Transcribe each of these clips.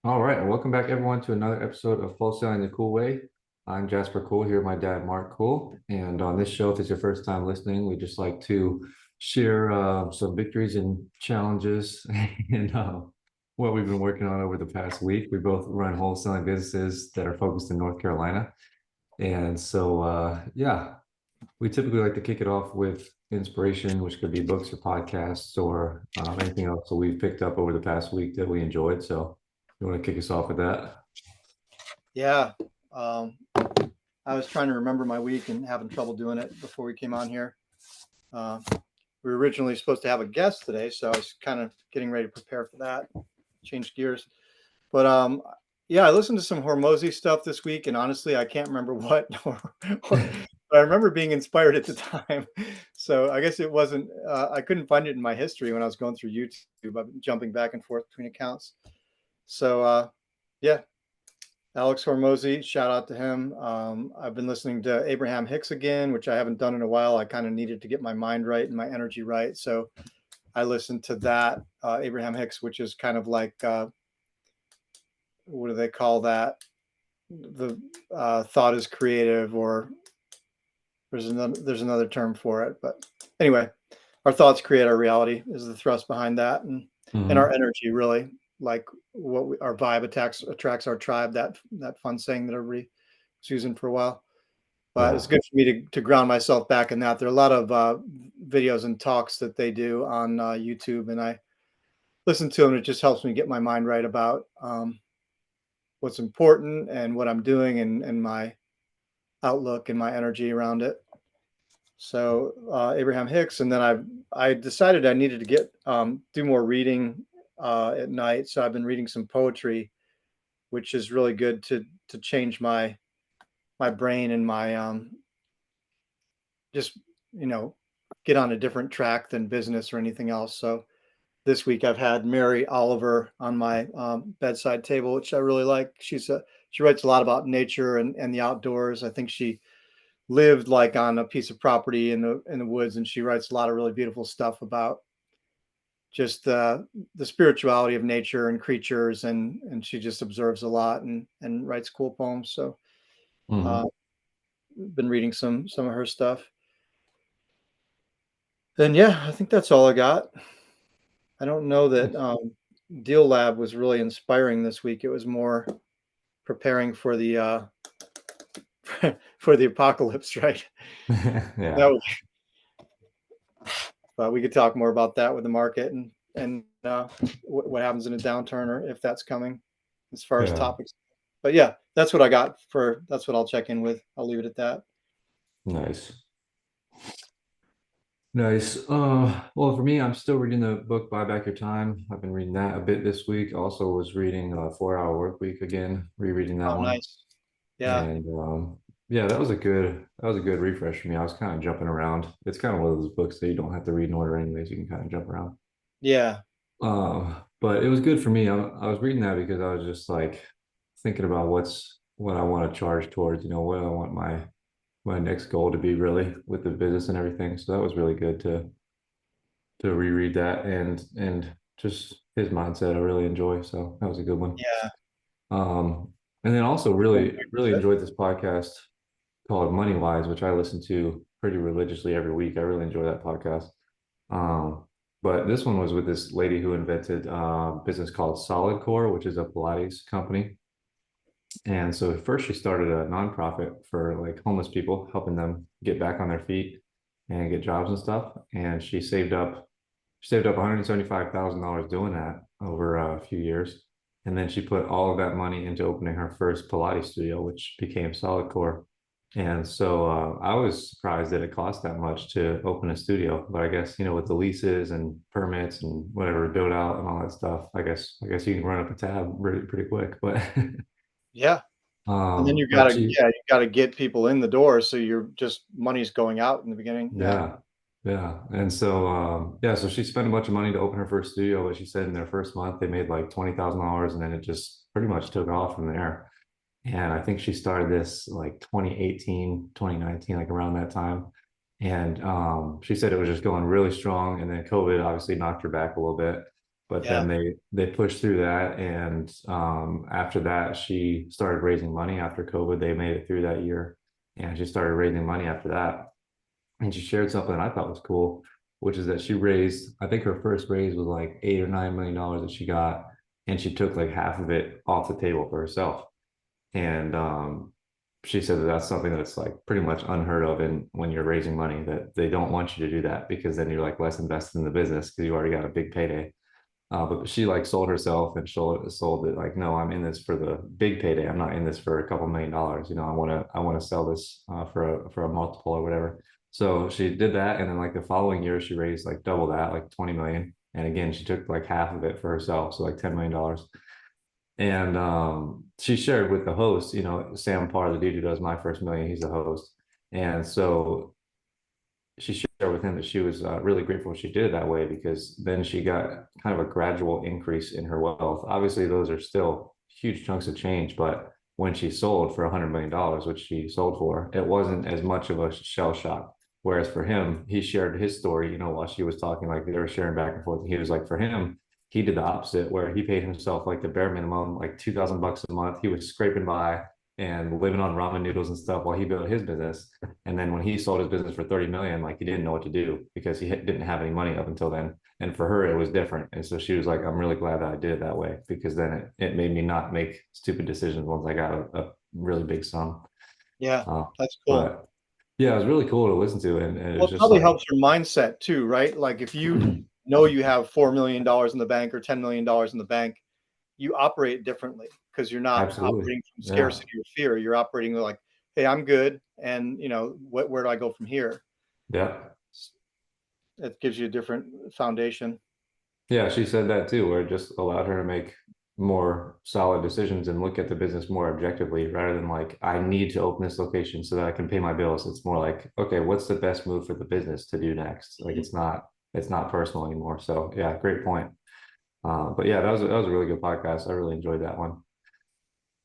All right, and welcome back everyone to another episode of Wholesaling the Cool Way. I'm Jasper Cool here with my dad, Mark Cool. And on this show, if it's your first time listening, we just like to share some victories and challenges and what we've been working on over the past week. We both run wholesaling businesses that are focused in North Carolina. And so, yeah, we typically like to kick it off with inspiration, which could be books or podcasts or anything else that we've picked up over the past week that we enjoyed. So, you want to kick us off with that? Yeah. Um, I was trying to remember my week and having trouble doing it before we came on here. Uh, we were originally supposed to have a guest today, so I was kind of getting ready to prepare for that, change gears. But yeah, I listened to some Hormozy stuff this week, and honestly, I can't remember what, but I remember being inspired at the time. So I guess it wasn't, I couldn't find it in my history when I was going through YouTube. I've been jumping back and forth between accounts. So yeah, Alex Hormozy, shout out to him. I've been listening to Abraham Hicks again, which I haven't done in a while. I kind of needed to get my mind right and my energy right. So I listened to that, Abraham Hicks, which is kind of like, what do they call that? The thought is creative, or there's another term for it. But anyway, our thoughts create our reality is the thrust behind that. And our Mhm. energy really, like our vibe attracts our tribe, that fun saying that everybody was using for a while. But it's Yeah. good for me to ground myself back in that. There are a lot of videos and talks that they do on YouTube, and I listen to them. It just helps me get my mind right about what's important and what I'm doing, and my outlook and my energy around it. So Abraham Hicks, and then I decided I needed to get do more reading at night. So I've been reading some poetry, which is really good to change my brain and my just get on a different track than business or anything else. So this week I've had Mary Oliver on my bedside table, which I really like. She writes a lot about nature and the outdoors. I think she lived like on a piece of property in the woods, and she writes a lot of really beautiful stuff about just the spirituality of nature and creatures, and she just observes a lot and writes cool poems. So uh, Mhm. been reading some of her stuff. And yeah, I think that's all I got. I don't know that Nice. Deal Lab was really inspiring this week. It was more preparing for the for the apocalypse, right? That Yeah. was, but we could talk more about that with the market and what happens in a downturn, or if that's coming, as far as Yeah. topics. But yeah, that's what I got for. That's what I'll check in with. I'll leave it at that. Nice. Nice. Well, for me, I'm still reading the book Buy Back Your Time. I've been reading that a bit this week. Also was reading 4 Hour Work Week again, rereading that Oh, one. nice. Yeah, And yeah, that was a good refresh for me. I was kind of jumping around. It's kind of one of those books that you don't have to read in order anyways. You can kind of jump around. yeah, But it was good for me. I was reading that because I was just like thinking about what I want to charge towards, what I want my next goal to be really with the business and everything. So that was really good to reread that and just his mindset I really enjoy. So that was a good one. yeah. And then also Cool really mindset. enjoyed this podcast called Money Wise, which I listen to pretty religiously every week. I really enjoy that podcast. Um, but this one was with this lady who invented a business called Solid Core, which is a Pilates company. And so at first she started a nonprofit for like homeless people, helping them get back on their feet and get jobs and stuff. And she saved up $175,000 doing that over a few years. And then she put all of that money into opening her first Pilates studio, which became Solid Core. And so I was surprised that it cost that much to open a studio, but I guess with the leases and permits and whatever build out and all that stuff, I guess you can run up a tab pretty quick. But Yeah, and then but she you gotta get people in the door, so you're just money's going out in the beginning. Yeah, Yeah, yeah. And so yeah, so she spent a bunch of money to open her first studio, but she said in their first month they made like $20,000 and then it just pretty much took off from there. And I think she started this like 2018, 2019, like around that time. And she said it was just going really strong. And then COVID obviously knocked her back a little bit. but Yeah. then they pushed through that, and after that she started raising money after COVID. They made it through that year, and she started raising money after that. And she shared something I thought was cool, which is that she raised, I think her first raise was like $8 or $9 million that she got, and she took like half of it off the table for herself. And she said that that's something that's like pretty much unheard of in when you're raising money, that they don't want you to do that because then you're like less invested in the business because you already got a big payday. But she like sold herself and sold it like, no, I'm in this for the big payday. I'm not in this for a couple $1 million. You know, I want to sell this for a multiple or whatever. So she did that, and then like the following year, she raised like double that, like 20 million. And again, she took like half of it for herself, so like $10 million. And she shared with the host, you know, Sam Parr, the dude who does My First Million, he's the host. And so she shared with him that she was really grateful she did it that way because then she got kind of a gradual increase in her wealth. Obviously, those are still huge chunks of change, but when she sold for $100 million, which she sold for, it wasn't as much of a shell shock. Whereas for him, he shared his story, you know, while she was talking, like they were sharing back and forth. And he was like, for him, he did the opposite, where he paid himself like the bare minimum, like 2,000 bucks a month. He was scraping by and living on ramen noodles and stuff while he built his business. And then when he sold his business for 30 million, like he didn't know what to do because he didn't have any money up until then. And for her, it was different. And so she was like, I'm really glad that I did it that way because then it made me not make stupid decisions once I got a really big sum. Yeah. Uh, That's cool. but yeah, it was really cool to listen to. And it Well, was it just probably like, helps your mindset too, right? Like if you know you have $4 million in the bank or $10 million in the bank, you operate differently because you're not absolutely. operating from Yeah. scarcity or fear. You're operating like, hey, I'm good, and where do I go from here? Yeah. It gives you a different foundation. Yeah, she said that too, where it just allowed her to make more solid decisions and look at the business more objectively rather than like, I need to open this location so that I can pay my bills. It's more like, okay, what's the best move for the business to do next? Like it's not personal anymore. So yeah, great point. But yeah, that was a really good podcast. I really enjoyed that one.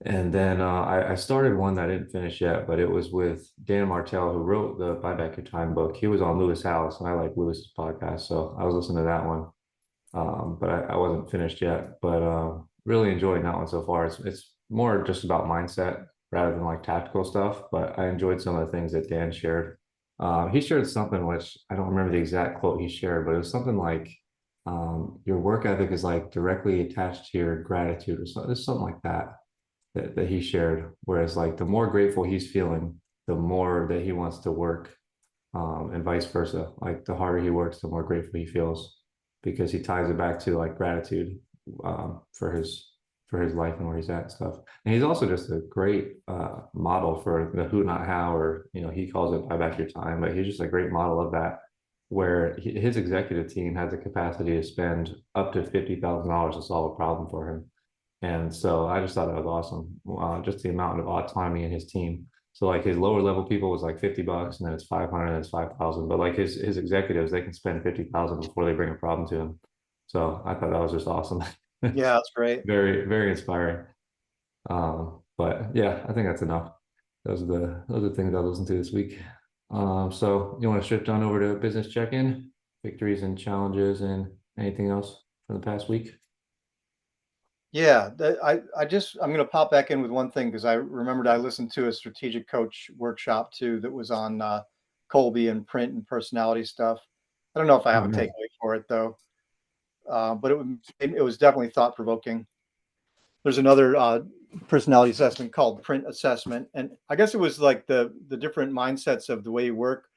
And then I started one that I didn't finish yet, but it was with Dan Martell, who wrote the Buy Back Your Time book. He was on Lewis House, and I like Lewis's podcast, so I was listening to that one. But I wasn't finished yet. But really enjoying that one so far. It's more just about mindset rather than like tactical stuff. But I enjoyed some of the things that Dan shared. He shared something which I don't remember the exact quote he shared, but it was something like your work ethic is like directly attached to your gratitude or something, something like that he shared. Whereas like the more grateful he's feeling, the more that he wants to work, and vice versa. Like the harder he works, the more grateful he feels because he ties it back to like gratitude for his life and where he's at and stuff. And he's also just a great model for the who not how, or you know, he calls it buy back your time, but he's just a great model of that where his executive team has the capacity to spend up to $50,000 to solve a problem for him. And so I just thought that was awesome. Just the amount of autonomy in his team. So like his lower level people was like $50 and then it's 500 and it's 5,000. But like his executives, they can spend 50,000 before they bring a problem to him. So I thought that was just awesome. Yeah, that's great. Very, very inspiring. But yeah, I think that's enough. Those are things I listened to this week. So you want to shift on over to business check-in, victories and challenges and anything else from the past week? Yeah, I'm going to pop back in with one thing because I remembered I listened to a strategic coach workshop too that was on Colby and print and personality stuff. I don't know if I Oh, have a nice. takeaway for it though, but it was definitely thought provoking. There's another personality assessment called print assessment, and I guess it was like the different mindsets of the way you work.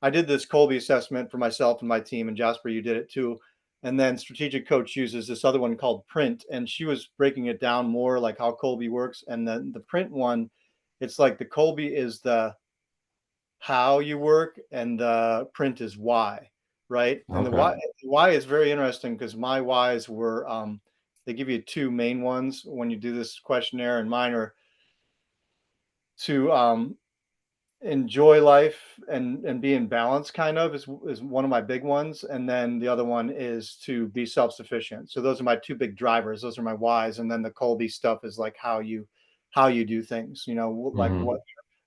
I did this Colby assessment for myself and my team, and Jasper, you did it too. And then strategic coach uses this other one called print, and she was breaking it down more like how Colby works. And then the print one, it's like the Colby is the how you work, and the print is why, right? And the Okay. why is very interesting because my whys were they give you two main ones when you do this questionnaire, and mine are to enjoy life and be in balance kind of is one of my big ones, and then the other one is to be self-sufficient. So those are my two big drivers, those are my whys, and then the Colby stuff is like how you do things, like what Hmm.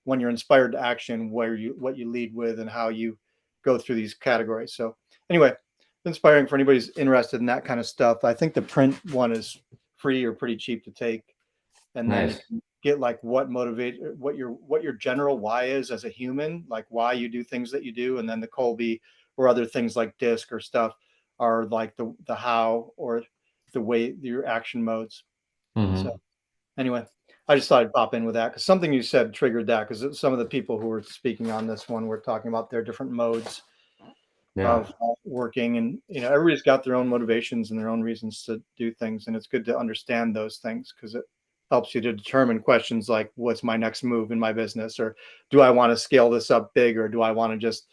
when you're inspired to action, what you lead with and how you go through these categories. So anyway, inspiring for anybody who's interested in that kind of stuff. I think the print one is free or pretty cheap to take, and then you Nice. can get like what what your general why is as a human, like why you do things that you do, and then the Colby or other things like disc or stuff are like the how or the way your action modes. So Hmm. anyway, I just thought I'd pop in with that because something you said triggered that, because some of the people who were speaking on this one were talking about their different modes Yeah. of working, and everybody's got their own motivations and their own reasons to do things, and it's good to understand those things because it helps you to determine questions like what's my next move in my business, or do I want to scale this up big, or do I want to just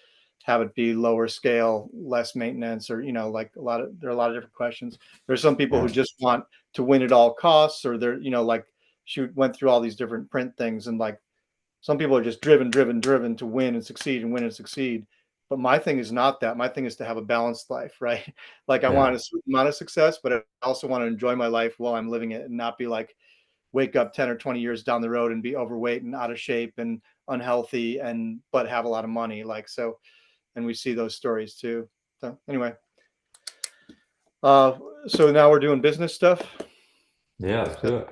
have it be lower scale, less maintenance, or like there are a lot of different questions. There's some people who Yeah. just want to win at all costs, or they're like she went through all these different print things, and like some people are just driven to win and succeed and win and succeed. But my thing is not that. My thing is to have a balanced life, right? Like I want Yeah. a certain amount of success, but I also want to enjoy my life while I'm living it, and not be like wake up 10 or 20 years down the road and be overweight and out of shape and unhealthy and but have a lot of money. Like so, and we see those stories too. So anyway, uh, so now we're doing business stuff. Yeah. Let's do it.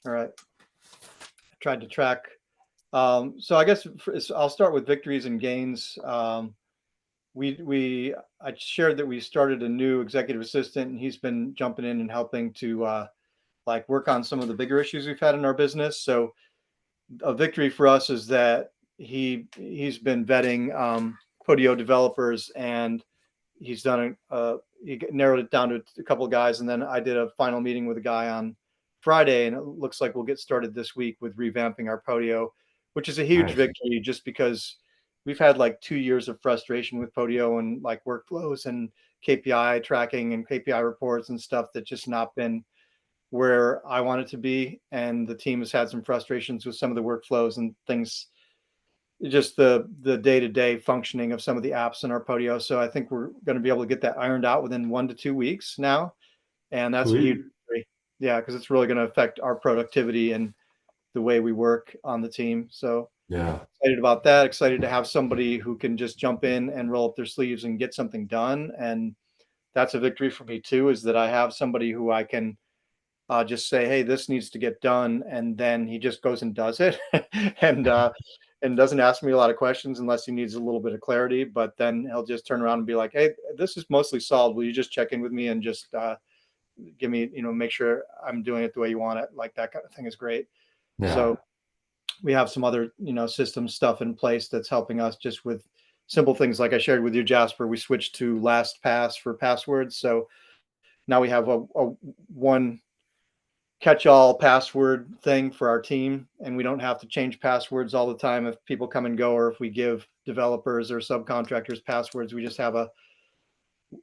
All right. I tried to track. So I guess I'll start with victories and gains. I shared that we started a new executive assistant, and he's been jumping in and helping to like work on some of the bigger issues we've had in our business. So a victory for us is that he's been vetting Podio developers, and he's done he narrowed it down to a couple of guys, and then I did a final meeting with a guy on Friday, and it looks like we'll get started this week with revamping our Podio, which is a huge Nice. victory just because we've had like 2 years of frustration with Podio and like workflows and KPI tracking and KPI reports and stuff that just not been where I want it to be. And the team has had some frustrations with some of the workflows and things, just the day-to-day functioning of some of the apps in our Podio. So I think we're going to be able to get that ironed out within 1 to 2 weeks now. And that's a huge Sweet. victory. Yeah, because it's really going to affect our productivity and the way we work on the team. So Yeah. excited about that. Excited to have somebody who can just jump in and roll up their sleeves and get something done. And that's a victory for me too, is that I have somebody who I can just say, hey, this needs to get done. And then he just goes and does it. and and doesn't ask me a lot of questions unless he needs a little bit of clarity. But then he'll just turn around and be like, hey, this is mostly solved. Will you just check in with me and just give me, make sure I'm doing it the way you want it? Like that kind of thing is great. Yeah. So we have some other, system stuff in place that's helping us just with simple things. Like I shared with you, Jasper, we switched to LastPass for passwords. So now we have a one catch-all password thing for our team, and we don't have to change passwords all the time if people come and go, or if we give developers or subcontractors passwords. We just have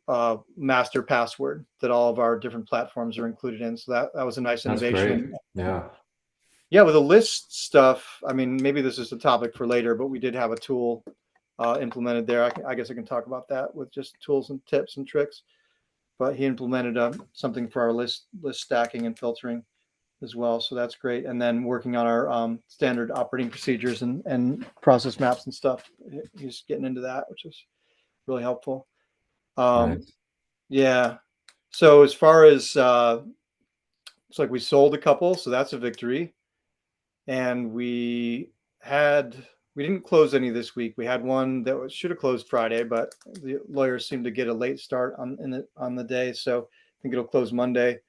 a master password that all of our different platforms are included in. So that was a nice That's great. innovation. Yeah. Yeah, with the list stuff, I mean, maybe this is a topic for later, but we did have a tool implemented there. I guess I can talk about that with just tools and tips and tricks. But he implemented something for our list stacking and filtering as well. So that's great. And then working on our standard operating procedures and process maps and stuff. He's getting into that, which is really helpful. Um, Nice. yeah. So as far as it's like we sold a couple, so that's a victory. And had we didn't close any this week. We had one that should have closed Friday, but the lawyers seemed to get a late start on the day, so I think it'll close Monday.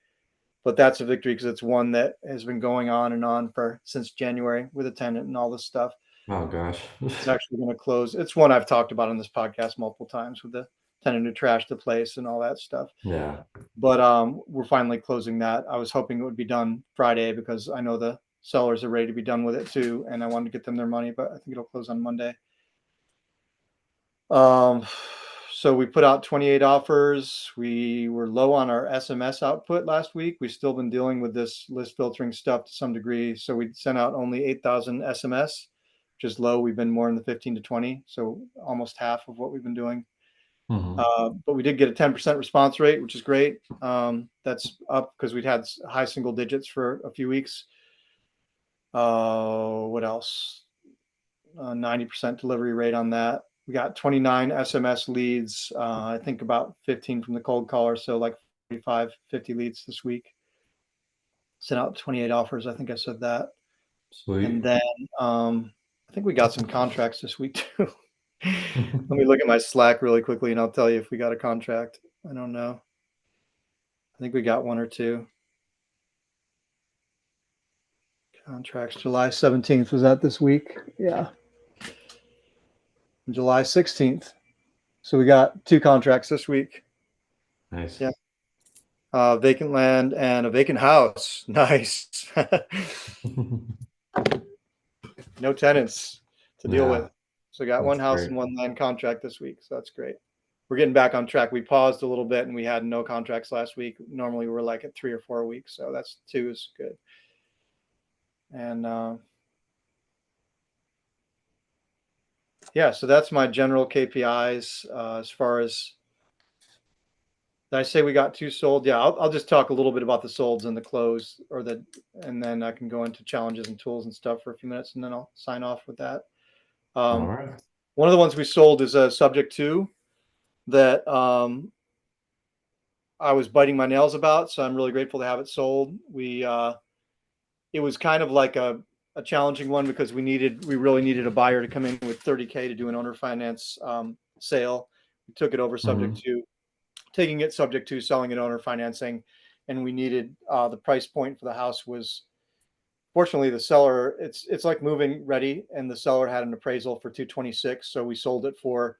But that's a victory because it's one that has been going on and on for since January with a tenant and all this stuff. Oh gosh. It's actually going to close. It's one I've talked about on this podcast multiple times with the tenant who trashed the place and all that stuff. Yeah. But we're finally closing that. I was hoping it would be done Friday because I know the sellers are ready to be done with it too, and I wanted to get them their money, but I think it'll close on Monday. Um, so we put out 28 offers. We were low on our SMS output last week. We've still been dealing with this list filtering stuff to some degree. So we sent out only 8,000 SMS, which is low. We've been more in the 15 to 20, so almost half of what we've been doing. Hmm. But we did get a 10% response rate, which is great. That's up because we'd had high single digits for a few weeks. What else? 90% delivery rate on that. We got 29 SMS leads. I think about 15 from the cold caller. So like 45, 50 leads this week. Sent out 28 offers. I think I said that. And Sweet. then I think we got some contracts this week too. Let me look at my Slack really quickly and I'll tell you if we got a contract. I don't know. I think we got one or two. Contracts July 17th. Was that this week? Yeah. July 16th. So we got two contracts this week. Nice. Yeah. Vacant land and a vacant house. Nice. No tenants to deal Yeah, with. So we got one that's house great. and one land contract this week. So that's great. We're getting back on track. We paused a little bit and we had no contracts last week. Normally we're like at 3 or 4 weeks. So that's 2 is good. And yeah, so that's my general KPIs as far as. Did I say we got 2 sold? Yeah, I'll just talk a little bit about the solds and the close, and then I can go into challenges and tools and stuff for a few minutes, and then I'll sign off with that. All Um, right. one of the ones we sold is a subject to that I was biting my nails about, so I'm really grateful to have it sold. It was kind of like a challenging one because we really needed a buyer to come in with 30K to do an owner finance sale. We took it over subject Hmm. to taking it subject to selling it owner financing, and we needed the price point for the house was fortunately the seller. It's like moving ready, and the seller had an appraisal for 226, so we sold it for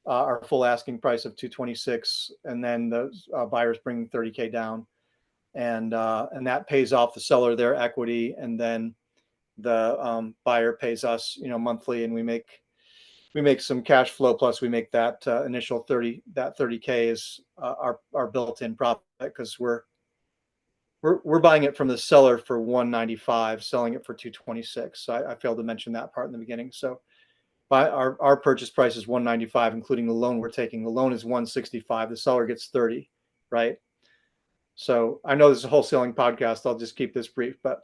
our full asking price of 226, and then the buyer's bringing 30K down, and that pays off the seller their equity, and then the buyer pays us, monthly, and we make some cash flow. Plus, we make that initial 30K is our built-in profit because we're buying it from the seller for 195, selling it for 226. So I failed to mention that part in the beginning. So our purchase price is 195, including the loan we're taking. The loan is 165. The seller gets 30, right? So I know this is a wholesaling podcast. I'll just keep this brief, but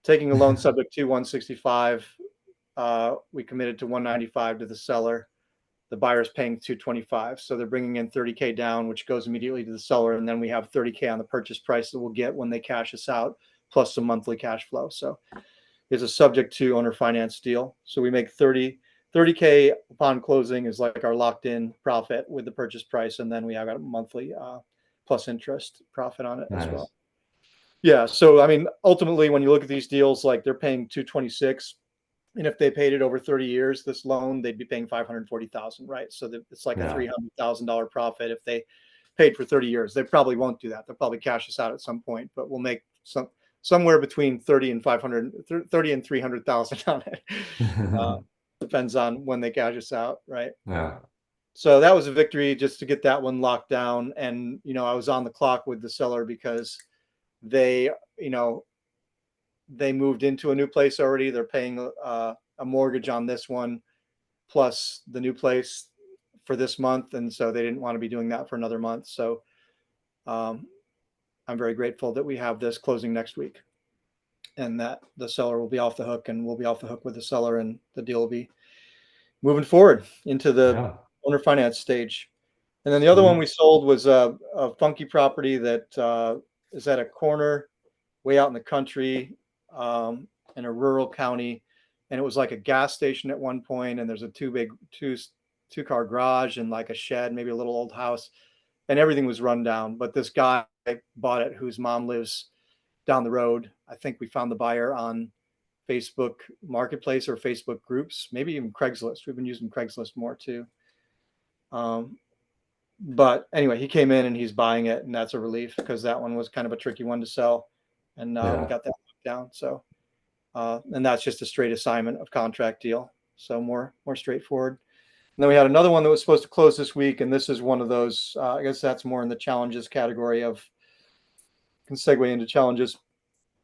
taking a loan subject to 165, we committed to 195 to the seller. The buyer's paying 225, so they're bringing in 30K down, which goes immediately to the seller, and then we have 30K on the purchase price that we'll get when they cash us out, plus some monthly cash flow. So it's a subject to owner finance deal. So we make 30K upon closing is like our locked in profit with the purchase price, and then we have a monthly plus interest profit on it as Nice. well. Yeah. So I mean, ultimately, when you look at these deals, like they're paying 226, and if they paid it over 30 years, this loan, they'd be paying 540,000, right? So it's like a Yeah. $300,000 profit if they paid for 30 years. They probably won't do that. They'll probably cash us out at some point, but we'll make somewhere between 30 and 500, 30 and 300,000 on it. Depends on when they cash us out, right? Yeah. So that was a victory just to get that one locked down. And, I was on the clock with the seller because they, you know, they moved into a new place already. They're paying a mortgage on this one plus the new place for this month, and so they didn't want to be doing that for another month. So um, I'm very grateful that we have this closing next week, and that the seller will be off the hook, and we'll be off the hook with the seller, and the deal will be moving forward into the Yeah. owner finance stage. And then the other one Sweet. we sold was a funky property that is at a corner way out in the country, in a rural county, and it was like a gas station at one point, and there's a two car garage and like a shed, maybe a little old house, and everything was run down. But this guy bought it, whose mom lives down the road. I think we found the buyer on Facebook Marketplace or Facebook groups, maybe even Craigslist. We've been using Craigslist more too. Um, but anyway, he came in and he's buying it, and that's a relief because that one was kind of a tricky one to sell, and we Yeah. got that down. So, and that's just a straight assignment of contract deal, so more straightforward. And then we had another one that was supposed to close this week, and this is one of those. I guess that's more in the challenges category of can segue into challenges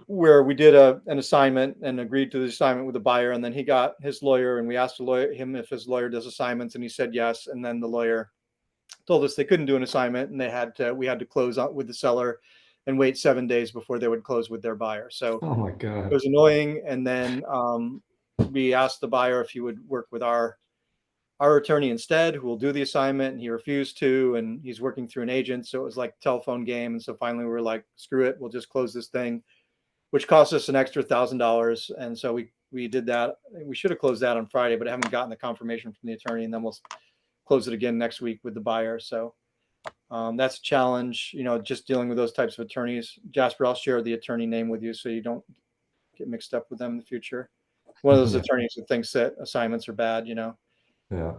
where we did an assignment and agreed to the assignment with the buyer, and then he got his lawyer, and we asked him if his lawyer does assignments, and he said yes, and then the lawyer told us they couldn't do an assignment, and we had to close out with the seller and wait 7 days before they would close with their buyer. So Oh my it God. was annoying. And then we asked the buyer if he would work with our our attorney instead, who will do the assignment, and he refused to, and he's working through an agent. So it was like a telephone game. And so finally we were like, screw it, we'll just close this thing, which cost us an extra $1,000. And so we did that. We should have closed that on Friday, but I haven't gotten the confirmation from the attorney, and then we'll close it again next week with the buyer. So that's a challenge, just dealing with those types of attorneys. Jasper, I'll share the attorney name with you so you don't get mixed up with them in the future. One of those Yeah. attorneys who thinks that assignments are bad. Yeah.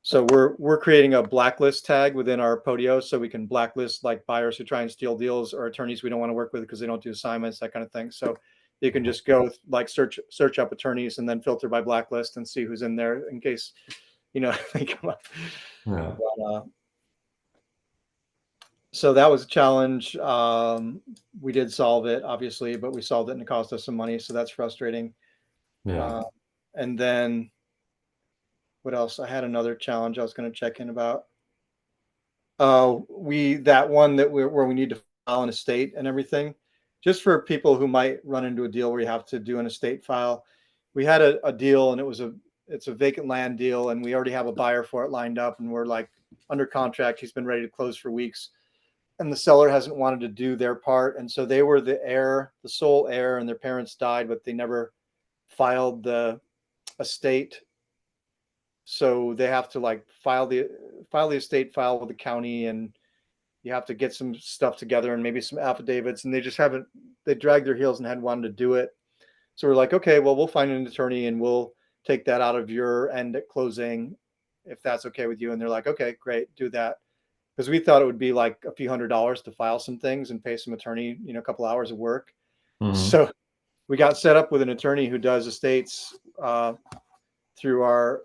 So we're creating a blacklist tag within our Podio, so we can blacklist like buyers who try and steal deals, or attorneys we don't want to work with because they don't do assignments, that kind of thing. So you can just go like search up attorneys and then filter by blacklist and see who's in there in case they come up. Yeah. But, so that was a challenge. We did solve it, obviously, but we solved it and it cost us some money, so that's frustrating. Yeah. And then what else? I had another challenge I was going to check in about. That one where we need to file an estate and everything, just for people who might run into a deal where you have to do an estate file. We had a deal, and it's a vacant land deal, and we already have a buyer for it lined up, and we're like under contract. He's been ready to close for weeks, and the seller hasn't wanted to do their part, and so they were the sole heir, and their parents died, but they never filed the estate. So they have to like file the estate file with the county, and you have to get some stuff together and maybe some affidavits, and they dragged their heels and hadn't wanted to do it. So we're like, okay, well, we'll find an attorney and we'll take that out of your end at closing if that's okay with you. And they're like, okay, great, do that. Because we thought it would be like a few $100s to file some things and pay some attorney, a couple hours of work. Hmm. So we got set up with an attorney who does estates through our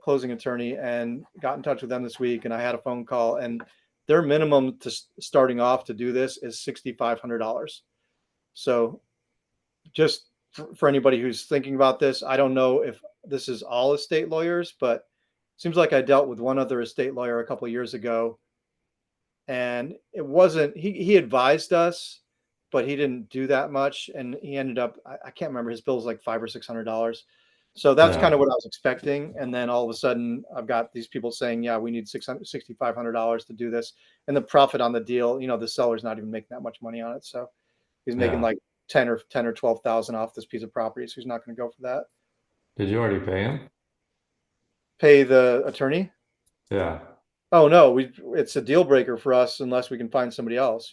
closing attorney, and got in touch with them this week. And I had a phone call, and their minimum to starting off to do this is $6,500. So just for anybody who's thinking about this, I don't know if this is all estate lawyers, but it seems like I dealt with one other estate lawyer a couple of years ago, and it wasn't, he advised us, but he didn't do that much. And he ended up, I can't remember, his bill was like $500 or $600. So that's kind Yeah. of what I was expecting. And then all of a sudden I've got these people saying, yeah, we need $6,500 to do this. And the profit on the deal, the seller's not even making that much money on it. So he's making Yeah. like 10 or 12,000 off this piece of property. So he's not going to go for that. Did you already pay him? Pay the attorney? Yeah. Oh no, it's a deal breaker for us unless we can find somebody else.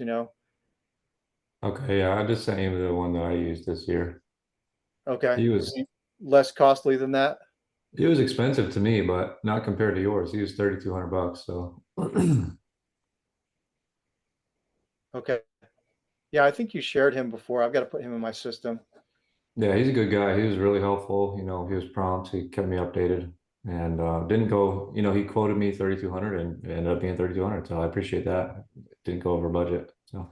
Okay. Yeah. I just sent you the one that I used this year. Okay. He Is was he less costly than that? he was expensive to me, but not compared to yours. He was $3,200. So Okay. Yeah, I think you shared him before. I've got to put him in my system. yeah, he's a good guy. He was really helpful. He was prompt. He kept me updated, and didn't go. He quoted me 3,200, and it ended up being 3,200. So I appreciate that. Didn't go over budget. So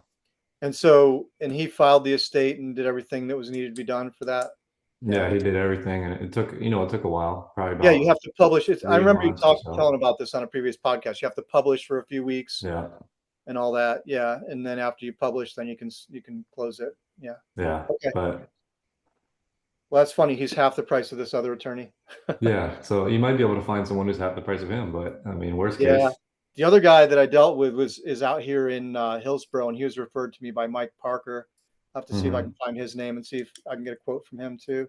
And he filed the estate and did everything that was needed to be done for that. Yeah. yeah, he did everything, and it took a while, probably Yeah, you about have to publish it. I three remember you months or telling so. about this on a previous podcast. You have to publish for a few weeks Yeah, and all that. Yeah. And then after you publish, then you can close it. Yeah. yeah, Okay. but Well, that's funny. He's half the price of this other attorney. yeah. So you might be able to find someone who's half the price of him, but I mean, worst Yeah. case, The other guy that I dealt with is out here in Hillsboro, and he was referred to me by Mike Parker. I'll have to see if I can mhm. find his name and see if I can get a quote from him too.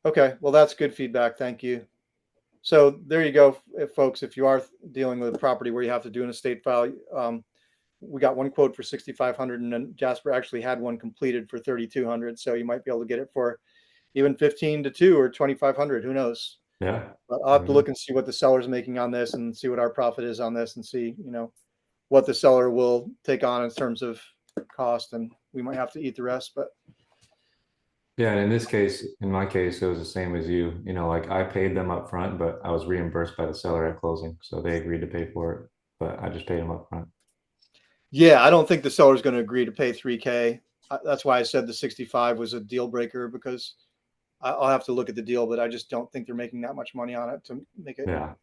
Okay, well, that's good feedback. Thank you. So there you go, folks. If you are dealing with a property where you have to do an estate file, we got one quote for 6,500, and then Jasper actually had one completed for 3,200. So you might be able to get it for even 15 to 2 or 2,500. Who knows? Yeah, But I'll have to look and see what the seller's making on this, and see what our profit is on this, and see what the seller will take on in terms of cost, and we might have to eat the rest. But yeah. And in my case, it was the same as you. Like I paid them up front, but I was reimbursed by the seller at closing, so they agreed to pay for it, but I just paid them up front. yeah, I don't think the seller's going to agree to pay 3K. That's why I said the 65 was a deal breaker, because I'll have to look at the deal, but I just don't think they're making that much money on it to make it, Yeah.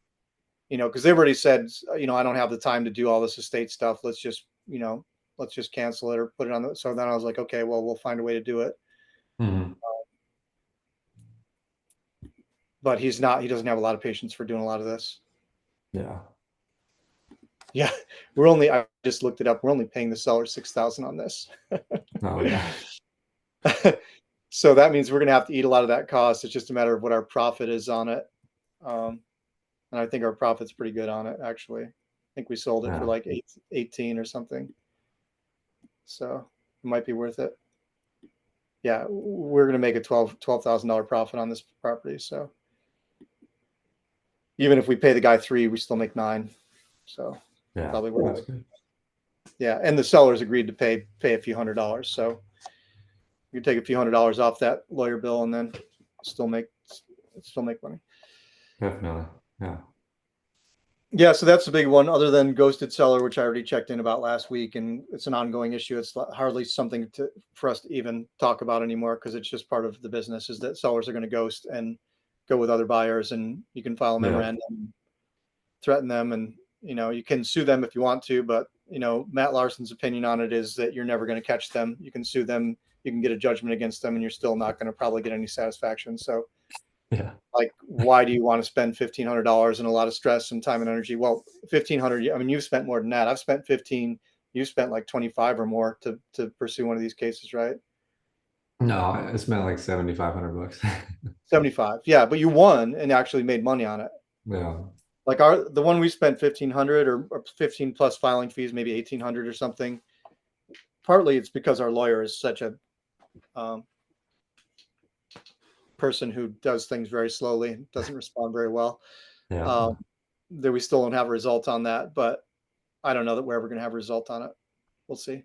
because they've already said, I don't have the time to do all this estate stuff. Let's just cancel it or put it on the. So then I was like, okay, well, we'll find a way to do it. Mhm. but he doesn't have a lot of patience for doing a lot of this. Yeah. Yeah, I just looked it up. We're only paying the seller $6,000 on this. Oh yeah. So that means we're going to have to eat a lot of that cost. It's just a matter of what our profit is on it. And I think our profit's pretty good on it, actually. I think we sold it for Yeah. like 18 or something. So it might be worth it. Yeah, we're going to make a $12,000 profit on this property. So even if we pay the guy 3, we still make 9. So Yeah. probably worth That's it. good. Yeah, and the sellers agreed to pay a few $100s. So you take a few $100s off that lawyer bill and then still make money. Definitely. Yeah. Yeah, so that's the big one. Other than ghosted seller, which I already checked in about last week, and it's an ongoing issue. It's hardly something for us to even talk about anymore because it's just part of the business. Is that sellers are going to ghost and go with other buyers, and you can file a Yeah. memorandum, threaten them, and you can sue them if you want to. But Matt Larson's opinion on it is that you're never going to catch them. You can sue them, you can get a judgment against them, and you're still not going to probably get any satisfaction. So Yeah. like, why do you want to spend $1,500 and a lot of stress and time and energy? Well, 1,500. I mean, you've spent more than that. I've spent 15. You spent like 25 or more to pursue one of these cases, right? No, I spent like 7,500 bucks. 75. Yeah, but you won and actually made money on it. Yeah. Like the one we spent 1,500 or 15 plus filing fees, maybe 1,800 or something. Partly it's because our lawyer is such a um, person who does things very slowly, doesn't respond very well. Yeah. Um, that we still don't have a result on that, but I don't know that we're ever going to have a result on it. We'll see.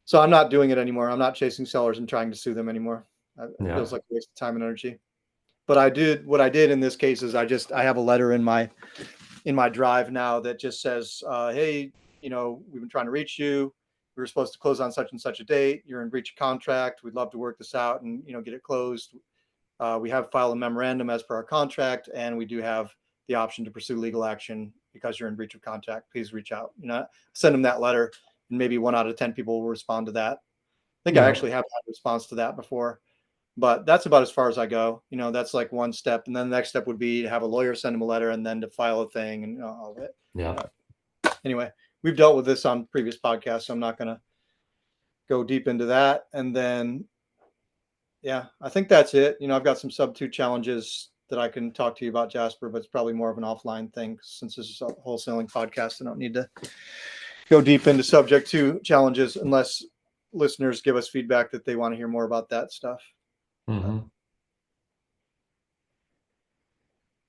So I'm not doing it anymore. I'm not chasing sellers and trying to sue them anymore. It Yeah. feels like a waste of time and energy. But what I did in this case is I have a letter in my drive now that just says, hey, we've been trying to reach you. We were supposed to close on such and such a date. You're in breach of contract. We'd love to work this out and get it closed. We have filed a memorandum as per our contract, and we do have the option to pursue legal action because you're in breach of contract. Please reach out. Send them that letter, and maybe 1 out of 10 people will respond to that. I think I Yeah. actually have had a response to that before, but that's about as far as I go. That's like one step, and then the next step would be to have a lawyer send them a letter, and then to file a thing, and all of it. Yeah. Anyway, we've dealt with this on previous podcasts, so I'm not going to go deep into that. And then yeah, I think that's it. I've got some sub 2 challenges that I can talk to you about, Jasper, but it's probably more of an offline thing since this is a wholesaling podcast. I don't need to go deep into subject 2 challenges unless listeners give us feedback that they want to hear more about that stuff. Mm-hmm.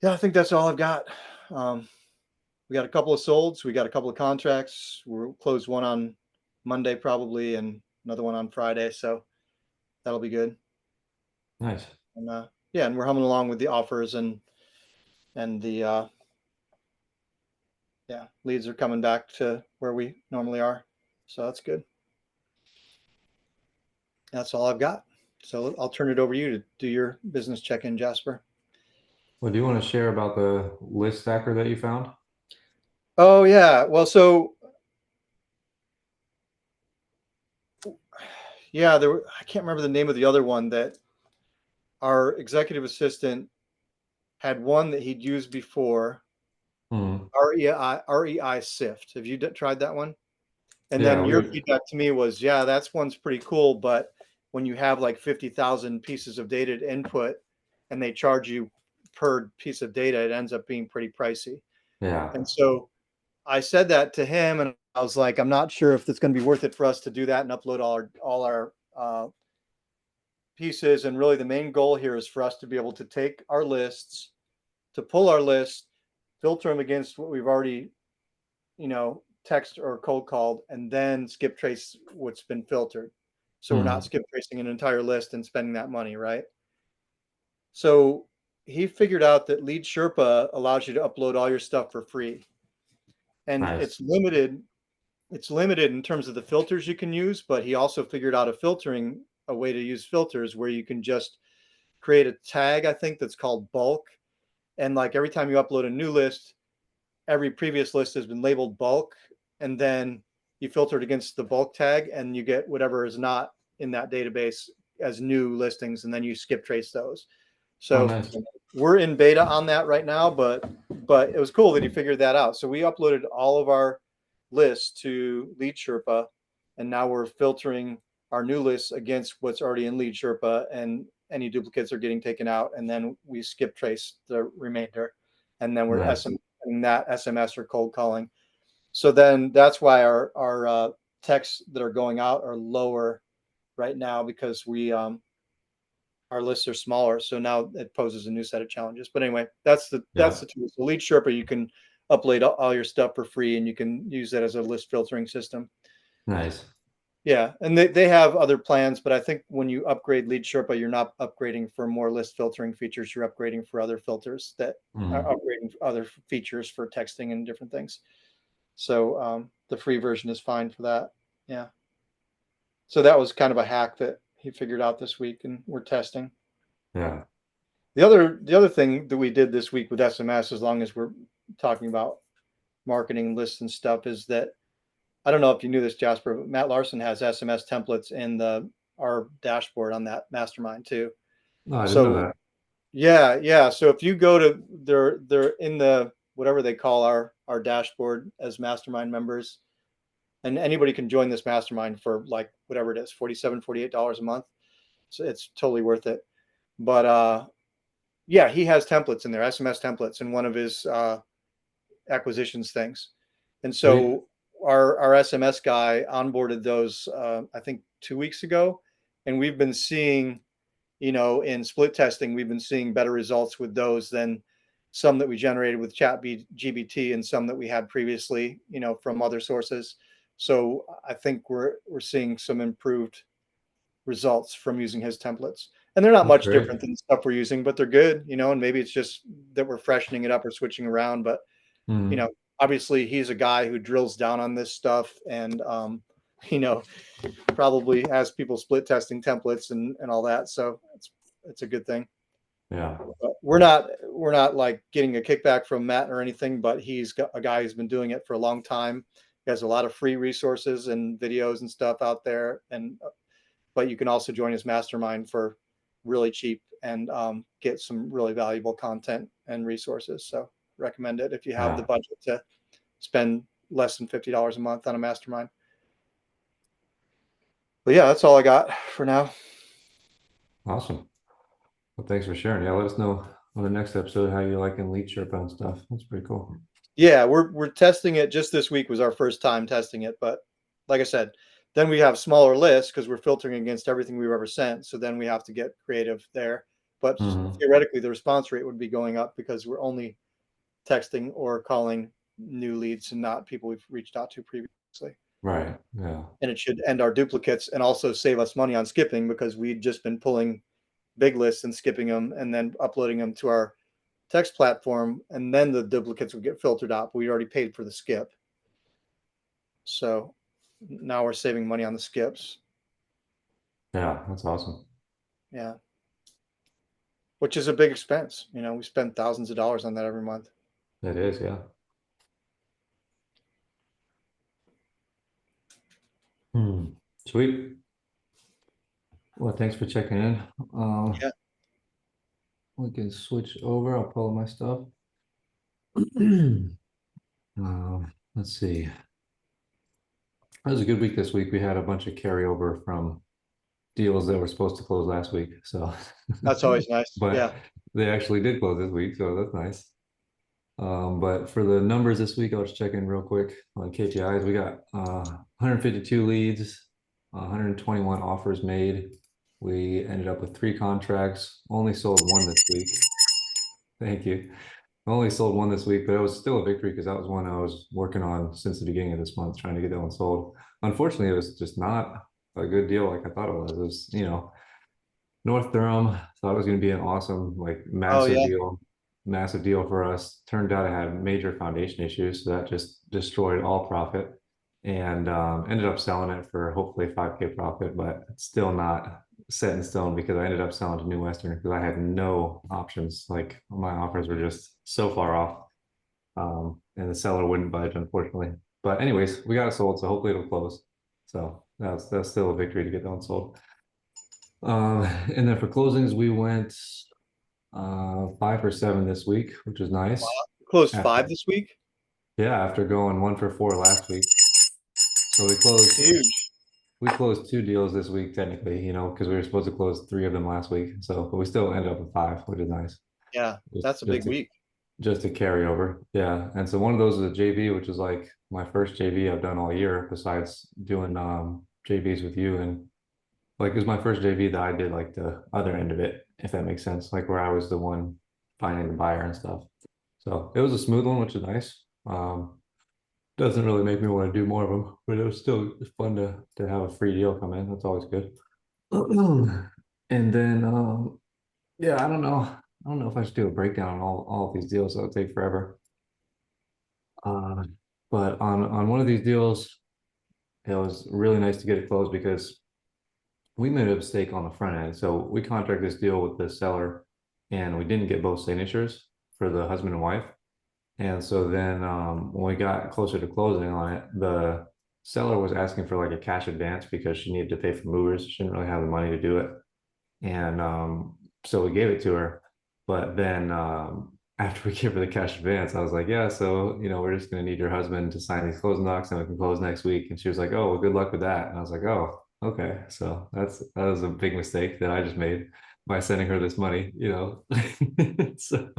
Yeah, I think that's all I've got. We got a couple of solds. We got a couple of contracts. We'll close one on Monday probably and another one on Friday. So that'll be good. Nice. And yeah, and we're humming along with the offers and the yeah, leads are coming back to where we normally are. So that's good. That's all I've got. So I'll turn it over to you to do your business check-in, Jasper. Well, do you want to share about the list stacker that you found? Oh yeah. Well, so yeah, I can't remember the name of the other one that our executive assistant had one that he'd used before. Mm. REI Sift. Have you tried that one? And Yeah, then your we feedback to me was, yeah, that's one's pretty cool, but when you have like 50,000 pieces of data to input and they charge you per piece of data, it ends up being pretty pricey. yeah. And so I said that to him, and I was like, I'm not sure if it's going to be worth it for us to do that and upload all our pieces. And really, the main goal here is for us to be able to take our lists, to pull our list, filter them against what we've already, text or cold called, and then skip trace what's been filtered. So we're not Mm. skip tracing an entire list and spending that money, right? So he figured out that Lead Sherpa allows you to upload all your stuff for free. And Nice. it's limited in terms of the filters you can use, but he also figured out a way to use filters where you can just create a tag, I think, that's called bulk. And like every time you upload a new list, every previous list has been labeled bulk, and then you filter it against the bulk tag and you get whatever is not in that database as new listings, and then you skip trace those. Oh, So nice. we're in beta on that right now, but it was cool that he figured that out. So we uploaded all of our lists to Lead Sherpa, and now we're filtering our new lists against what's already in Lead Sherpa, and any duplicates are getting taken out, and then we skip trace the remainder, and then we're Nice. SMSing that SMS or cold calling. So then that's why our texts that are going out are lower right now, because we our lists are smaller. So now it poses a new set of challenges. But anyway, that's the Yeah. tool. So Lead Sherpa, you can upload all your stuff for free, and you can use that as a list filtering system. Nice. Yeah, and they have other plans, but I think when you upgrade Lead Sherpa, you're not upgrading for more list filtering features. You're upgrading for other filters that are Mm. upgrading for other features for texting and different things. So the free version is fine for that. Yeah. So that was kind of a hack that he figured out this week, and we're testing. Yeah. The other thing that we did this week with SMS, as long as we're talking about marketing lists and stuff, is that I don't know if you knew this, Jasper, but Matt Larson has SMS templates in our dashboard on that mastermind too. No, I didn't know So that. yeah. So if you go to they're in the whatever they call our dashboard as mastermind members, and anybody can join this mastermind for like whatever it is, $47, $48 a month. So it's totally worth it. But yeah, he has templates in there, SMS templates, in one of his acquisitions things. And Sweet. so our SMS guy onboarded those, I think 2 weeks ago. And we've been seeing, in split testing, we've been seeing better results with those than some that we generated with ChatGPT and some that we had previously, from other sources. So I think we're seeing some improved results from using his templates. And they're not That's much great. different than the stuff we're using, but they're good, and maybe it's just that we're freshening it up or switching around. But, you Mm. know, obviously he's a guy who drills down on this stuff, and, you know, probably has people split testing templates and all that. So it's a good thing. Yeah. But we're not like getting a kickback from Matt or anything, but he's got a guy who's been doing it for a long time. He has a lot of free resources and videos and stuff out there, and but you can also join his mastermind for really cheap and get some really valuable content and resources. So recommend it if you have the Yeah. budget to spend less than $50 a month on a mastermind. But yeah, that's all I got for now. Awesome. Well, thanks for sharing. Yeah, let us know on the next episode how you like and Lead Sherpa and stuff. That's pretty cool. Yeah, we're testing it. Just this week was our first time testing it, but like I said, then we have smaller lists because we're filtering against everything we've ever sent. So then we have to get creative there. But Hmm. theoretically, the response rate would be going up because we're only texting or calling new leads and not people we've reached out to previously. Right. Yeah. And it should end our duplicates and also save us money on skipping, because we'd just been pulling big lists and skipping them and then uploading them to our text platform. And then the duplicates would get filtered out, but we already paid for the skip. So now we're saving money on the skips. Yeah. That's awesome. Yeah. Which is a big expense. We spend thousands of dollars on that every month. It is. Yeah. Hmm. Sweet. Well, thanks for checking in. Yeah. We can switch over. I'll pull up my stuff. Let's see. It was a good week this week. We had a bunch of carryover from deals that were supposed to close last week. So, That's always nice. Yeah. but they actually did close this week, so that's nice. But for the numbers this week, I'll just check in real quick on KPIs. We got 152 leads, 121 offers made. We ended up with 3 contracts, only sold one this week. Thank you. I only sold one this week, but it was still a victory because that was one I was working on since the beginning of this month, trying to get that one sold. Unfortunately, it was just not a good deal like I thought it was. It was, North Durham, thought it was going to be an awesome, like Oh yeah. massive deal for us. Turned out it had major foundation issues, so that just destroyed all profit, and ended up selling it for hopefully 5K profit, but it's still not set in stone because I ended up selling to New Western because I had no options. Like my offers were just so far off, and the seller wouldn't budge, unfortunately. But anyways, we got it sold, so hopefully it'll close. So that's still a victory to get that one sold. And then for closings, we went 5 or 7 this week, which is Wow. nice. Closed After, 5 this week. yeah, after going 1 for 4 last week. So It's huge. we closed 2 deals this week technically, because we were supposed to close 3 of them last week. So, but we still ended up with 5, which is nice. Yeah, Just that's a just big to week. just to carry over. Yeah. And so one of those is a JV, which is like my first JV I've done all year, besides doing JVs with you. And like it was my first JV that I did like the other end of it, if that makes sense. Like where I was the one finding the buyer and stuff. So it was a smooth one, which is nice. Doesn't really make me want to do more of them, but it was still fun to have a free deal come in. That's always good. And then yeah, I don't know. I don't know if I should do a breakdown on all of these deals. That would take forever. Uh, but on one of these deals, it was really nice to get it closed because we made a mistake on the front end. So we contracted this deal with the seller, and we didn't get both signatures for the husband and wife. And so then when we got closer to closing on it, the seller was asking for like a cash advance because she needed to pay for movers. She didn't really have the money to do it. And so we gave it to her. But then after we gave her the cash advance, I was like, yeah, so, we're just going to need your husband to sign these closing docs and we can close next week. And she was like, oh, well, good luck with that. And I was like, oh, okay. So that was a big mistake that I just made by sending her this money. So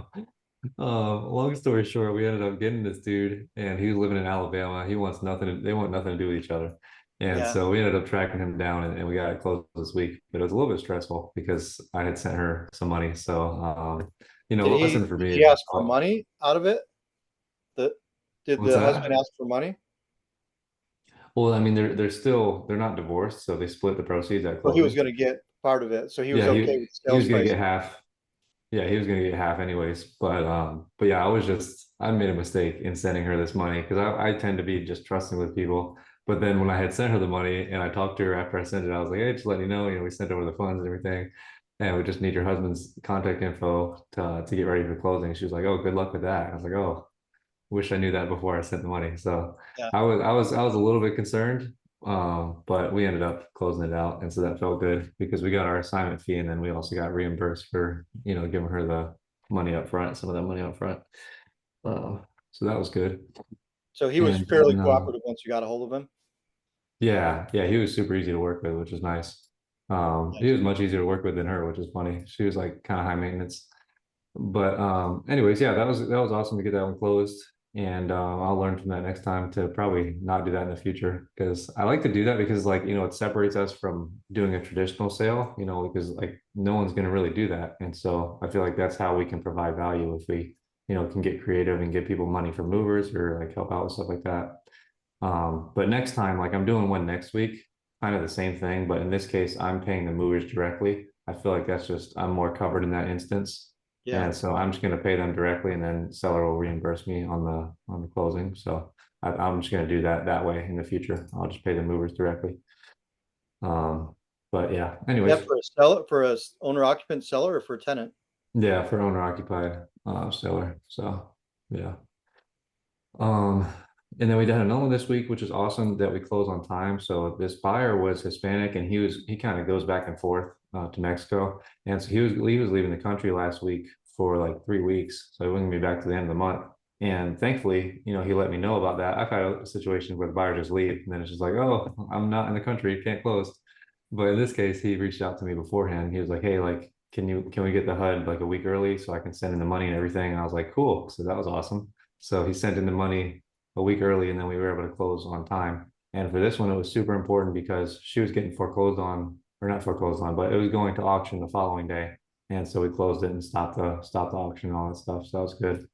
long story short, we ended up getting this dude, and he was living in Alabama. He wants nothing. They want nothing to do with each other, and Yeah. so we ended up tracking him down, and we got it closed this week. But it was a little bit stressful because I had sent her some money. So, lesson for Did me he is ask just, for oh, money out of it? The Did what's the husband that? ask for money? Well, I mean, they're not divorced, so they split the proceeds at Well, he was closing. going to get part of it, so he was Yeah, okay with he sales was gonna price. get half. Yeah, he was gonna get half anyways. But yeah, I made a mistake in sending her this money because I tend to be just trusting with people. But then when I had sent her the money and I talked to her after I sent it, I was like, hey, just let you know, we sent over the funds and everything. And we just need your husband's contact info to get ready for closing. She was like, oh, good luck with that. I was like, oh, wish I knew that before I sent the money. So Yeah. I was a little bit concerned, but we ended up closing it out, and so that felt good because we got our assignment fee, and then we also got reimbursed for giving her the money up front, some of that money up front. Uh, so that was good. So he was And fairly then, cooperative once you got a hold of him. yeah, he was super easy to work with, which is nice. He Nice. was much easier to work with than her, which is funny. She was like kind of high maintenance. But anyways, yeah, that was awesome to get that one closed. And I'll learn from that next time to probably not do that in the future because I like to do that because like it separates us from doing a traditional sale, because like no one's going to really do that. And so I feel like that's how we can provide value if we can get creative and give people money for movers or like help out with stuff like that. But next time, like I'm doing one next week, kind of the same thing, but in this case, I'm paying the movers directly. I feel like I'm more covered in that instance. Yeah. And so I'm just going to pay them directly and then seller will reimburse me on the closing. So I'm just going to do that way in the future. I'll just pay the movers directly. Um, but yeah, Is that anyways, for a seller, for a owner occupant seller, or for a tenant? yeah, for owner occupied seller. So yeah. Um, and then we did another one this week, which is awesome that we closed on time. So this buyer was Hispanic, and he kind of goes back and forth to Mexico, and so he was leaving the country last week for like 3 weeks, so he wasn't gonna be back to the end of the month. And thankfully, he let me know about that. I've had a situation where the buyer just leave, and then it's just like, oh, I'm not in the country, can't close. But in this case, he reached out to me beforehand. He was like, hey, like, can we get the HUD like a week early so I can send in the money and everything? And I was like, cool. So that was awesome. So he sent in the money a week early, and then we were able to close on time. And for this one, it was super important because she was getting foreclosed on, or not foreclosed on, but it was going to auction the following day. And so we closed it and stopped the auction and all that stuff. So that was good.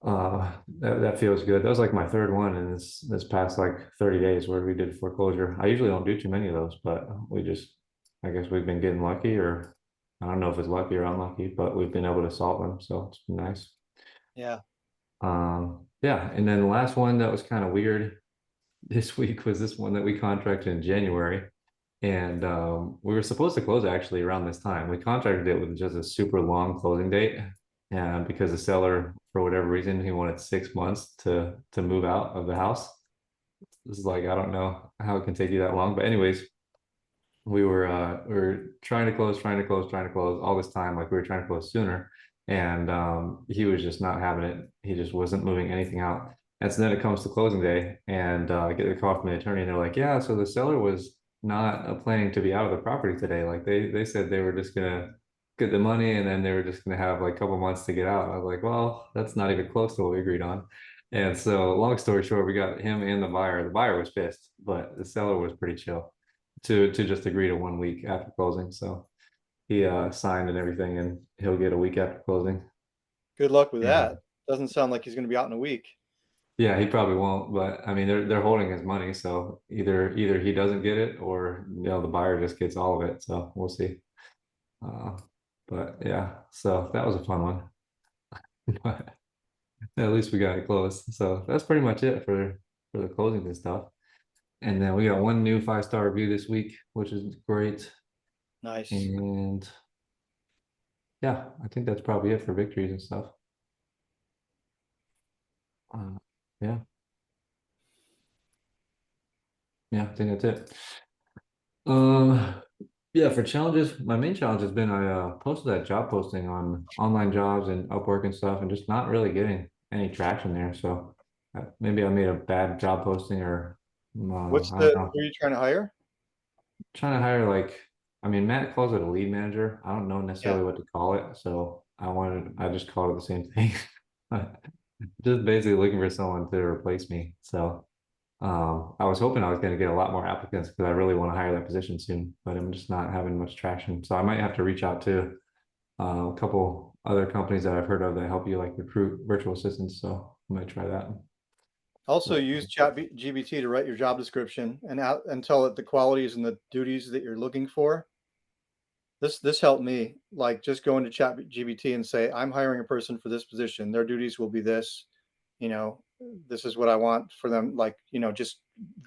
That feels good. That was like my third one in this past like 30 days where we did foreclosure. I usually don't do too many of those, but I guess we've been getting lucky, or I don't know if it's lucky or unlucky, but we've been able to solve them. So it's been nice. Yeah. Yeah. And then the last one that was kind of weird this week was this one that we contracted in January. And we were supposed to close actually around this time. We contracted it with just a super long closing date. And because the seller, for whatever reason, he wanted 6 months to move out of the house. This is like, I don't know how it can take you that long. But anyways, we were trying to close, trying to close all this time, like we were trying to close sooner. And he was just not having it. He just wasn't moving anything out. And so then it comes to closing day, and I get a call from the attorney, and they're like, "Yeah, so the seller was not planning to be out of the property today. Like they said they were just gonna get the money, and then they were just gonna have like a couple months to get out." I was like, "Well, that's not even close to what we agreed on." And so, long story short, we got him and the buyer. The buyer was pissed, but the seller was pretty chill to just agree to 1 week after closing. So he signed and everything, and he'll get a week after closing. Good luck with And that. Doesn't sound like he's going to be out in a week. yeah, he probably won't, but I mean they're holding his money, so either he doesn't get it or the buyer just gets all of it. So we'll see. Uh, but yeah, so that was a fun one. But at least we got it closed. So that's pretty much it for the closings and stuff. And then we got one new 5-star review this week, which is great. Nice. And yeah, I think that's probably it for victories and stuff. Uh, yeah, yeah, I think that's it. Yeah, for challenges, my main challenge has been I posted that job posting on online jobs and Upwork and stuff, and just not really getting any traction there. So maybe I made a bad job posting, or I don't know. Who are you trying to hire? Trying to hire like, I mean, Matt calls it a lead manager. I don't know Yeah. necessarily what to call it, so I just called it the same thing. Just basically looking for someone to replace me. So I was hoping I was going to get a lot more applicants because I really want to hire that position soon, but I'm just not having much traction. So I might have to reach out to a couple other companies that I've heard of that help you like recruit virtual assistants. So I might try that. Also But use ChatGPT to write your job description and tell it the qualities and the duties that you're looking for. This helped me. Like just go into ChatGPT and say, I'm hiring a person for this position. Their duties will be this. You know, this is what I want for them. Like, just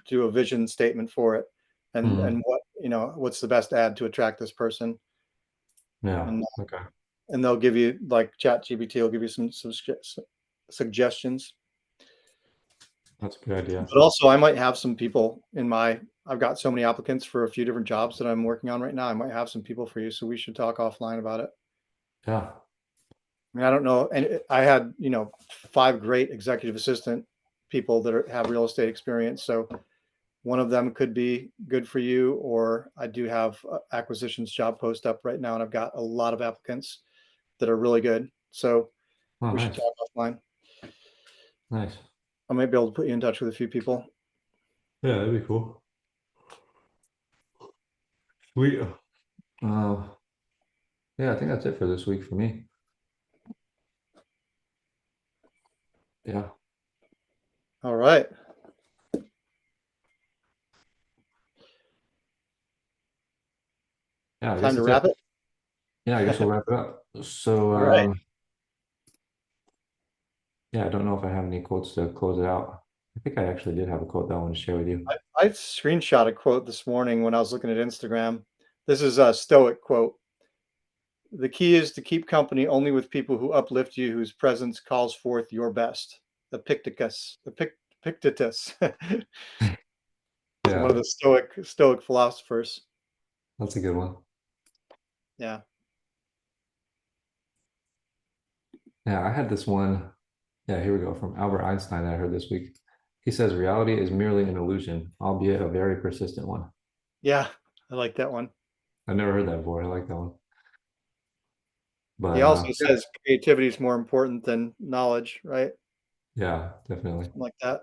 do a vision statement for it, and mhm. what's the best ad to attract this person, Yeah, and okay, and they'll give you like ChatGPT will give you some suggestions. that's a good idea. But also, I might have some people in my. I've got so many applicants for a few different jobs that I'm working on right now. I might have some people for you, so we should talk offline about it. Yeah, I mean, I don't know, and I had 5 great executive assistant people that have real estate experience. So one of them could be good for you, or I do have acquisitions job post up right now, and I've got a lot of applicants that are really good. So oh we should nice, talk offline. nice. I might be able to put you in touch with a few people. Yeah, that'd be cool. Sweet. Uh, yeah, I think that's it for this week for me. Yeah, All right, yeah, I guess time to that's it. wrap it. Yeah, I guess we'll wrap it up. So, All right. yeah, I don't know if I have any quotes to close it out. I think I actually did have a quote that I want to share with you. I screenshot a quote this morning when I was looking at Instagram. This is a Stoic quote. The key is to keep company only with people who uplift you, whose presence calls forth your best. Epictetus, one of Yeah, the Stoic philosophers. that's a good one. Yeah. Yeah, I had this one. Yeah, here we go from Albert Einstein that I heard this week. He says reality is merely an illusion, albeit a very persistent one. Yeah. I like that one. I've never heard that before. I like that one. He But also yeah, says creativity is more important than knowledge, right? yeah, definitely. Something like that.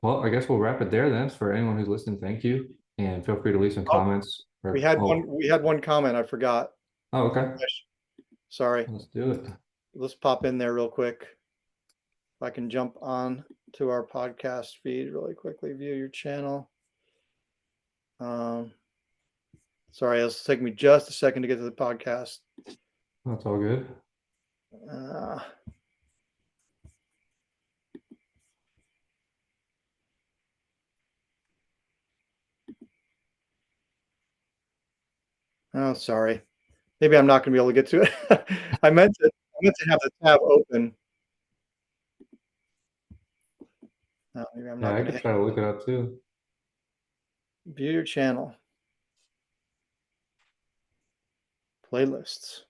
Well, I guess we'll wrap it there then. For anyone who's listening, thank you. And feel free to leave some Oh, comments we or had one comment I forgot. oh, okay. Sorry. Let's do it. Let's pop in there real quick. If I can jump on to our podcast feed really quickly, view your channel. Um, Sorry, it'll take me just a second to get to the podcast. That's all good. Uh, oh, sorry. Maybe I'm not going to be able to get to it. I meant to have the tab open. Maybe I'm Yeah, not I going to could hit. try to look it up too. View your channel. Playlists.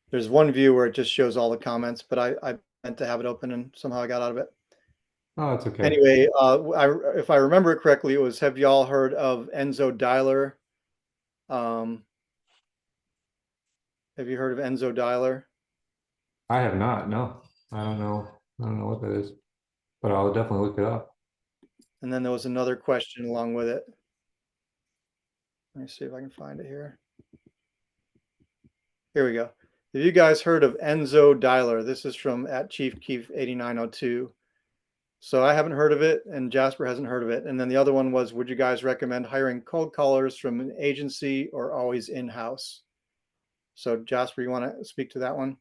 There's one view where it just shows all the comments, but I meant to have it open and somehow I got out of it. Oh, it's okay. Anyway, if I remember it correctly, it was, have y'all heard of Enzo Dialer? Um, have you heard of Enzo Dialer? I have not. No, I don't know. I don't know what that is, but I'll definitely look it up. And then there was another question along with it. Let me see if I can find it here. Here we go. Have you guys heard of Enzo Dialer? This is from at Chief Keef 8902. So I haven't heard of it, and Jasper hasn't heard of it. And then the other one was, would you guys recommend hiring cold callers from an agency or always in-house? So Jasper, you want to speak to that one?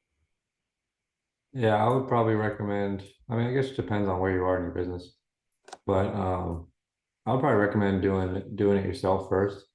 Yeah, I would probably recommend. I mean, I guess it depends on where you are in your business, but I would probably recommend doing it yourself first,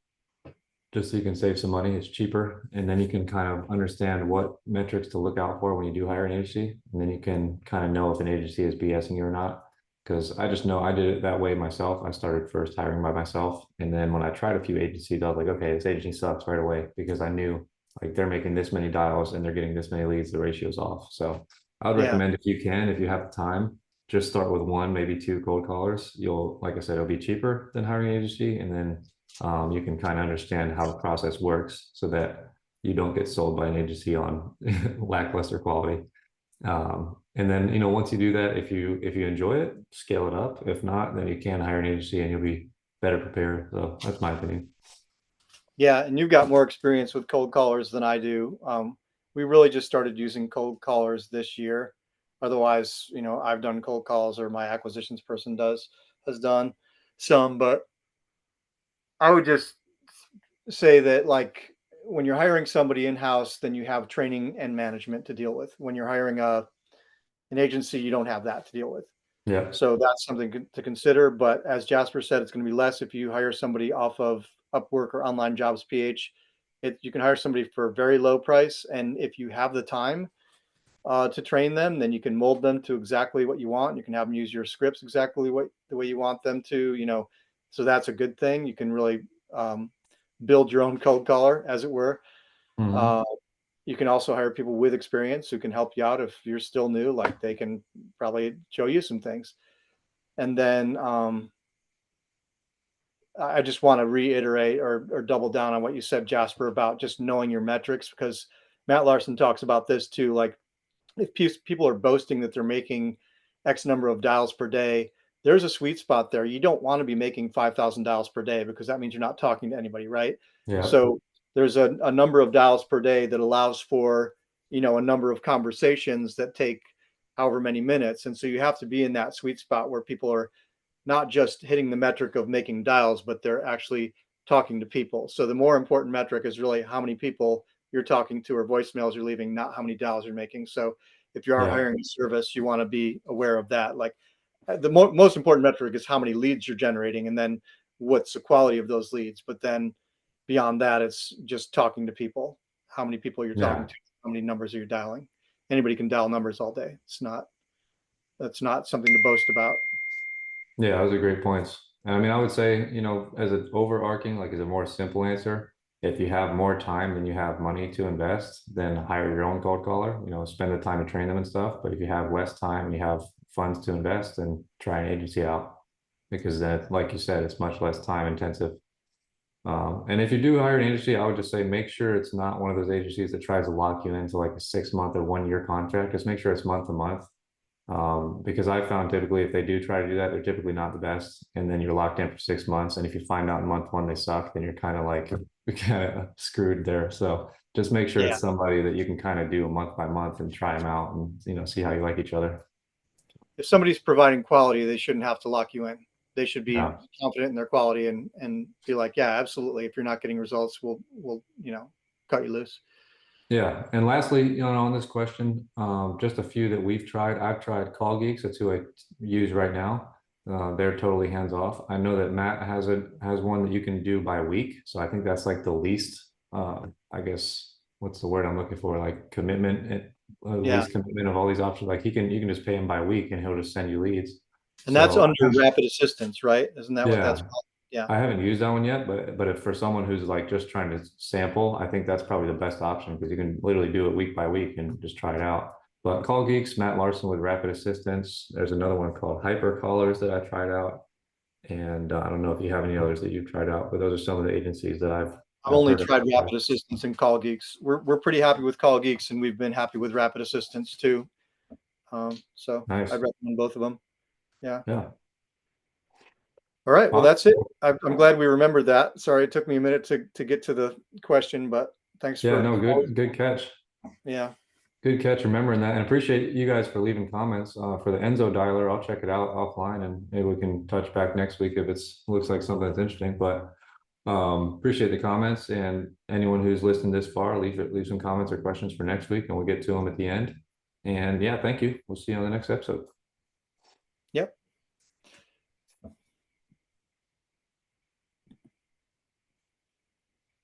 just so you can save some money. It's cheaper, and then you can kind of understand what metrics to look out for when you do hire an agency, and then you can kind of know if an agency is BSing you or not. Because I just know I did it that way myself. I started first hiring by myself, and then when I tried a few agencies, I was like, okay, this agency sucks right away because I knew like they're making this many dials and they're getting this many leads, the ratio's off. So I would Yeah. recommend if you can, if you have the time, just start with one, maybe two cold callers. You'll, like I said, it'll be cheaper than hiring an agency, and then you can kind of understand how the process works so that you don't get sold by an agency on lackluster quality. And then, once you do that, if you enjoy it, scale it up. If not, then you can hire an agency and you'll be better prepared. So that's my opinion. Yeah, and you've got more experience with cold callers than I do. We really just started using cold callers this year. Otherwise, I've done cold calls, or my acquisitions person has done some, but I would just say that, like, when you're hiring somebody in-house, then you have training and management to deal with. When you're hiring an agency, you don't have that to deal with. Yeah. So that's something to consider. But as Jasper said, it's going to be less if you hire somebody off of Upwork or Online Jobs PH. You can hire somebody for a very low price, and if you have the time to train them, then you can mold them to exactly what you want. You can have them use your scripts exactly the way you want them to. So that's a good thing. You can really build your own cold caller, as it were. Hmm. Uh, you can also hire people with experience who can help you out if you're still new. Like, they can probably show you some things. And then I just want to reiterate or double down on what you said, Jasper, about just knowing your metrics, because Matt Larson talks about this too. Like, if people are boasting that they're making X number of dials per day, there's a sweet spot there. You don't want to be making 5,000 dials per day, because that means you're not talking to anybody, right? Yeah. So there's a number of dials per day that allows for, a number of conversations that take however many minutes. And so you have to be in that sweet spot where people are not just hitting the metric of making dials, but they're actually talking to people. So the more important metric is really how many people you're talking to or voicemails you're leaving, not how many dials you're making. So if you are Yeah. hiring a service, you want to be aware of that. Like, the most important metric is how many leads you're generating, and then what's the quality of those leads. But then beyond that, it's just talking to people. How many people you're talking Yeah. to, how many numbers are you dialing? Anybody can dial numbers all day. That's not something to boast about. Yeah, those are great points. And I mean, I would say, as an overarching, like as a more simple answer, if you have more time than you have money to invest, then hire your own cold caller, spend the time to train them and stuff. But if you have less time and you have funds to invest, then try an agency out because then, like you said, it's much less time intensive. And if you do hire an agency, I would just say make sure it's not one of those agencies that tries to lock you into like a 6 month or 1 year contract. Just make sure it's month to month, because I found typically if they do try to do that, they're typically not the best. And then you're locked in for 6 months. And if you find out in month one they suck, then you're kind of like kind of screwed there. So just make sure Yeah. it's somebody that you can kind of do a month by month and try them out and see how you like each other. If somebody's providing quality, they shouldn't have to lock you in. They should be Yeah. confident in their quality and be like, yeah, absolutely. If you're not getting results, we'll cut you loose. Yeah. And lastly, on this question, just a few that we've tried. I've tried Call Geeks. That's who I use right now. They're totally hands off. I know that Matt has one that you can do by week. So I think that's like the least, I guess, what's the word I'm looking for? Like commitment, Yeah. least commitment of all these options. Like you can just pay him by week and he'll just send you leads. And that's So under rapid assistance, right? Isn't that what that's yeah, called? Yeah. I haven't used that one yet, but if for someone who's like just trying to sample, I think that's probably the best option because you can literally do it week by week and just try it out. But Call Geeks, Matt Larson with Rapid Assistance. There's another one called Hyper Callers that I tried out, and I don't know if you have any others that you've tried out, but those are some of the agencies that I've I've only heard tried about. rapid assistance and Call Geeks. We're pretty happy with Call Geeks, and we've been happy with rapid assistance too. So I Nice, recommend both of them. Yeah. yeah, All right. Well, awesome. that's it. I'm glad we remembered that. Sorry, it took me a minute to get to the question, but thanks Yeah, for no, always, good catch. yeah. Good catch remembering that, and appreciate you guys for leaving comments for the Enzo dialer. I'll check it out offline, and maybe we can touch back next week if it's looks like something that's interesting. But appreciate the comments, and anyone who's listened this far, leave some comments or questions for next week, and we'll get to them at the end. And yeah, thank you. We'll see you on the next episode. Yep.